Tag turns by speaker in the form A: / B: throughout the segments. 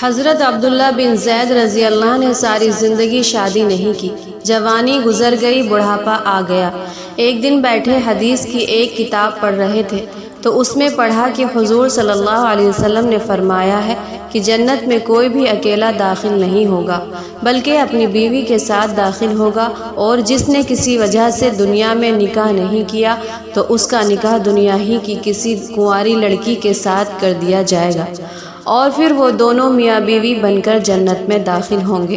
A: حضرت عبداللہ بن زید رضی اللہ نے ساری زندگی شادی نہیں کی، جوانی گزر گئی، بڑھاپا آ گیا۔ ایک دن بیٹھے حدیث کی ایک کتاب پڑھ رہے تھے تو اس میں پڑھا کہ حضور صلی اللہ علیہ وسلم نے فرمایا ہے کہ جنت میں کوئی بھی اکیلا داخل نہیں ہوگا بلکہ اپنی بیوی کے ساتھ داخل ہوگا، اور جس نے کسی وجہ سے دنیا میں نکاح نہیں کیا تو اس کا نکاح دنیا ہی کی کسی کنواری لڑکی کے ساتھ کر دیا جائے گا، اور پھر وہ دونوں میاں بیوی بن کر جنت میں داخل ہوں گے۔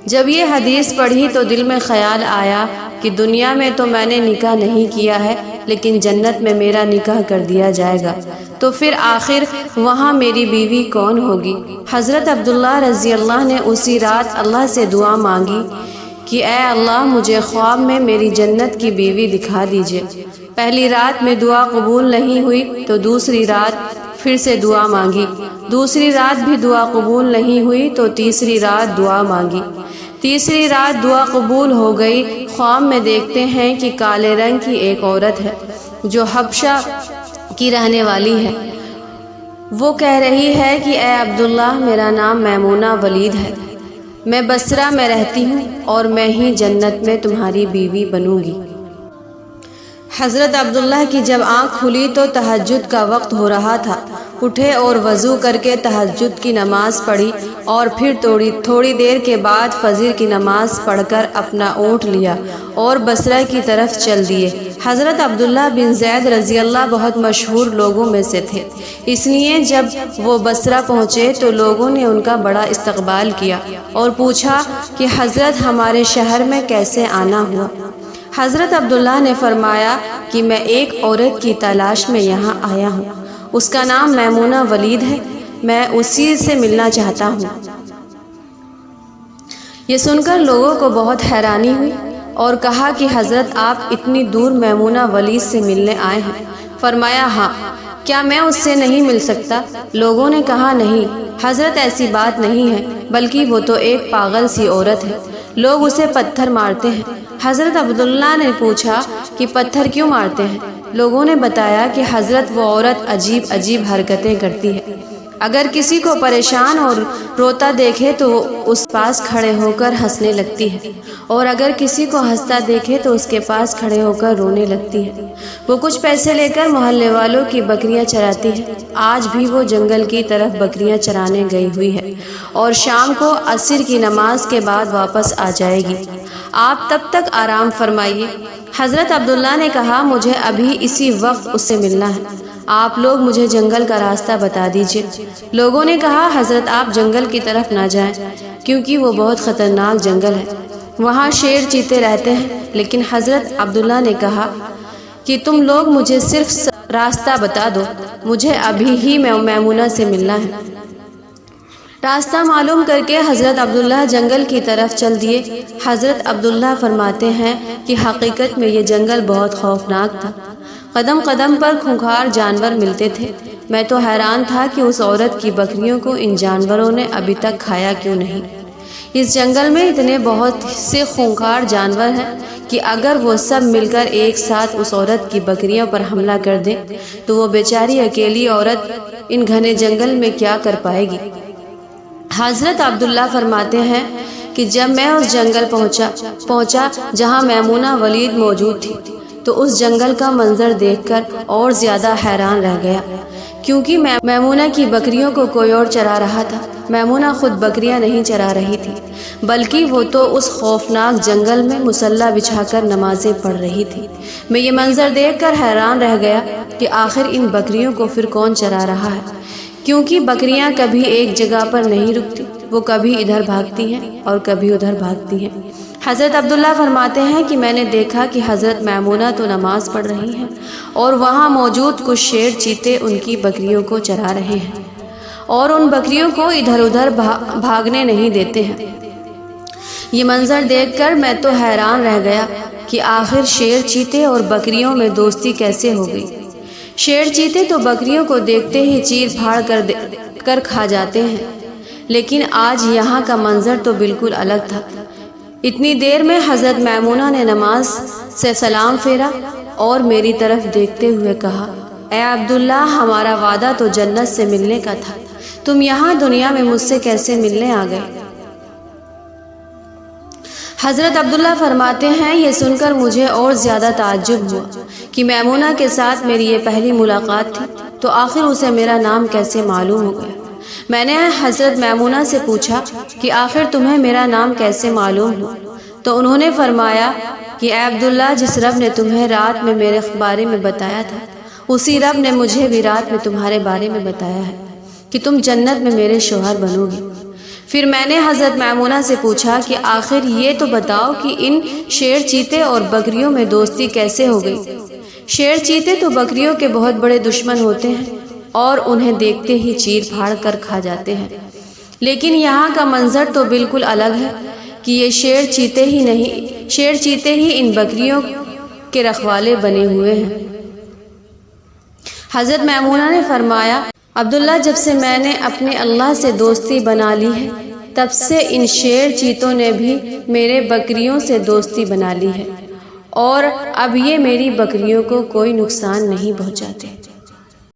A: جب یہ حدیث پڑھی تو دل میں خیال آیا کہ دنیا میں تو میں نے نکاح نہیں کیا ہے، لیکن جنت میں میرا نکاح کر دیا جائے گا تو پھر آخر وہاں میری بیوی کون ہوگی؟ حضرت عبداللہ رضی اللہ نے اسی رات اللہ سے دعا مانگی کہ اے اللہ مجھے خواب میں میری جنت کی بیوی دکھا دیجئے۔ پہلی رات میں دعا قبول نہیں ہوئی تو دوسری رات پھر سے دعا مانگی، دوسری رات بھی دعا قبول نہیں ہوئی تو تیسری رات دعا مانگی، تیسری رات دعا قبول ہو گئی۔ خواب میں دیکھتے ہیں کہ کالے رنگ کی ایک عورت ہے جو حبشہ کی رہنے والی ہے، وہ کہہ رہی ہے کہ اے عبداللہ میرا نام میمونہ ولید ہے، میں بصرہ میں رہتی ہوں اور میں ہی جنت میں تمہاری بیوی بنوں گی۔ حضرت عبداللہ کی جب آنکھ کھلی تو تہجد کا وقت ہو رہا تھا، اٹھے اور وضو کر کے تہجد کی نماز پڑھی، اور پھر تھوڑی دیر کے بعد فجر کی نماز پڑھ کر اپنا اونٹ لیا اور بصرہ کی طرف چل دیے۔ حضرت عبداللہ بن زید رضی اللہ بہت مشہور لوگوں میں سے تھے، اس لیے جب وہ بصرہ پہنچے تو لوگوں نے ان کا بڑا استقبال کیا اور پوچھا کہ حضرت ہمارے شہر میں کیسے آنا ہوا؟ حضرت عبداللہ نے فرمایا کہ میں ایک عورت کی تلاش میں یہاں آیا ہوں، اس کا نام میمونہ ولید ہے، میں اسی سے ملنا چاہتا ہوں۔ یہ سن کر لوگوں کو بہت حیرانی ہوئی اور کہا کہ حضرت آپ اتنی دور میمونہ ولید سے ملنے آئے ہیں؟ فرمایا ہاں، کیا میں اس سے نہیں مل سکتا؟ لوگوں نے کہا نہیں حضرت، ایسی بات نہیں ہے، بلکہ وہ تو ایک پاگل سی عورت ہے، لوگ اسے پتھر مارتے ہیں۔ حضرت عبداللہ نے پوچھا کہ پتھر کیوں مارتے ہیں؟ لوگوں نے بتایا کہ حضرت وہ عورت عجیب عجیب حرکتیں کرتی ہے، اگر کسی کو پریشان اور روتا دیکھے تو وہ اس پاس کھڑے ہو کر ہنسنے لگتی ہے، اور اگر کسی کو ہنستا دیکھے تو اس کے پاس کھڑے ہو کر رونے لگتی ہے۔ وہ کچھ پیسے لے کر محلے والوں کی بکریاں چراتی ہے، آج بھی وہ جنگل کی طرف بکریاں چرانے گئی ہوئی ہے اور شام کو عصر کی نماز کے بعد واپس آ جائے گی، آپ تب تک آرام فرمائیے۔ حضرت عبداللہ نے کہا مجھے ابھی اسی وقت اس سے ملنا ہے، آپ لوگ مجھے جنگل کا راستہ بتا دیجئے۔ لوگوں نے کہا حضرت آپ جنگل کی طرف نہ جائیں کیونکہ وہ بہت خطرناک جنگل ہے، وہاں شیر چیتے رہتے ہیں۔ لیکن حضرت عبداللہ نے کہا کہ تم لوگ مجھے صرف راستہ بتا دو، مجھے ابھی ہی میمونہ سے ملنا ہے۔ راستہ معلوم کر کے حضرت عبداللہ جنگل کی طرف چل دیے۔ حضرت عبداللہ فرماتے ہیں کہ حقیقت میں یہ جنگل بہت خوفناک تھا، قدم قدم پر خونخوار جانور ملتے تھے، میں تو حیران تھا کہ اس عورت کی بکریوں کو ان جانوروں نے ابھی تک کھایا کیوں نہیں۔ اس جنگل میں اتنے بہت سے خونخوار جانور ہیں کہ اگر وہ سب مل کر ایک ساتھ اس عورت کی بکریوں پر حملہ کر دیں تو وہ بیچاری اکیلی عورت ان گھنے جنگل میں کیا کر پائے گی۔ حضرت عبداللہ فرماتے ہیں کہ جب میں اس جنگل پہنچا جہاں میمونہ ولید موجود تھی تو اس جنگل کا منظر دیکھ کر اور زیادہ حیران رہ گیا، کیونکہ میمونہ کی بکریوں کو کوئی اور چرا رہا تھا۔ میمونہ خود بکریاں نہیں چرا رہی تھی، بلکہ وہ تو اس خوفناک جنگل میں مصلی بچھا کر نمازیں پڑھ رہی تھی۔ میں یہ منظر دیکھ کر حیران رہ گیا کہ آخر ان بکریوں کو پھر کون چرا رہا ہے، کیونکہ بکریاں کبھی ایک جگہ پر نہیں رکتی، وہ کبھی ادھر بھاگتی ہیں اور کبھی ادھر بھاگتی ہیں۔ حضرت عبداللہ فرماتے ہیں کہ میں نے دیکھا کہ حضرت میمونہ تو نماز پڑھ رہی ہیں اور وہاں موجود کچھ شیر چیتے ان کی بکریوں کو چرا رہے ہیں اور ان بکریوں کو ادھر ادھر بھاگنے نہیں دیتے ہیں۔ یہ منظر دیکھ کر میں تو حیران رہ گیا کہ آخر شیر چیتے اور بکریوں میں دوستی کیسے ہو گئی۔ شیر چیتے تو بکریوں کو دیکھتے ہی چیر پھاڑ کر کھا جاتے ہیں، لیکن آج یہاں کا منظر تو بالکل الگ تھا۔ اتنی دیر میں حضرت میمونہ نے نماز سے سلام پھیرا اور میری طرف دیکھتے ہوئے کہا اے عبداللہ، ہمارا وعدہ تو جنت سے ملنے کا تھا، تم یہاں دنیا میں مجھ سے کیسے ملنے آ گئے؟ حضرت عبداللہ فرماتے ہیں یہ سن کر مجھے اور زیادہ تعجب ہوا کہ میمونہ کے ساتھ میری یہ پہلی ملاقات تھی، تو آخر اسے میرا نام کیسے معلوم ہو گیا؟ میں نے حضرت میمونہ سے پوچھا کہ آخر تمہیں میرا نام کیسے معلوم ہوا؟ تو انہوں نے فرمایا کہ اے عبداللہ، جس رب نے تمہیں رات میں میرے بارے میں بتایا تھا، اسی رب نے مجھے بھی رات میں تمہارے بارے میں بتایا ہے کہ تم جنت میں میرے شوہر بنو گے۔ پھر میں نے حضرت میمونہ سے پوچھا کہ آخر یہ تو بتاؤ کہ ان شیر چیتے اور بکریوں میں دوستی کیسے ہو گئی؟ شیر چیتے تو بکریوں کے بہت بڑے دشمن ہوتے ہیں اور انہیں دیکھتے ہی چیر پھاڑ کر کھا جاتے ہیں، لیکن یہاں کا منظر تو بالکل الگ ہے کہ یہ شیر چیتے ہی ان بکریوں کے رکھوالے بنے ہوئے ہیں۔ حضرت میمونہ نے فرمایا عبداللہ، جب سے میں نے اپنے اللہ سے دوستی بنا لی ہے تب سے ان شیر چیتوں نے بھی میرے بکریوں سے دوستی بنا لی ہے، اور اب یہ میری بکریوں کو کوئی نقصان نہیں پہنچاتے۔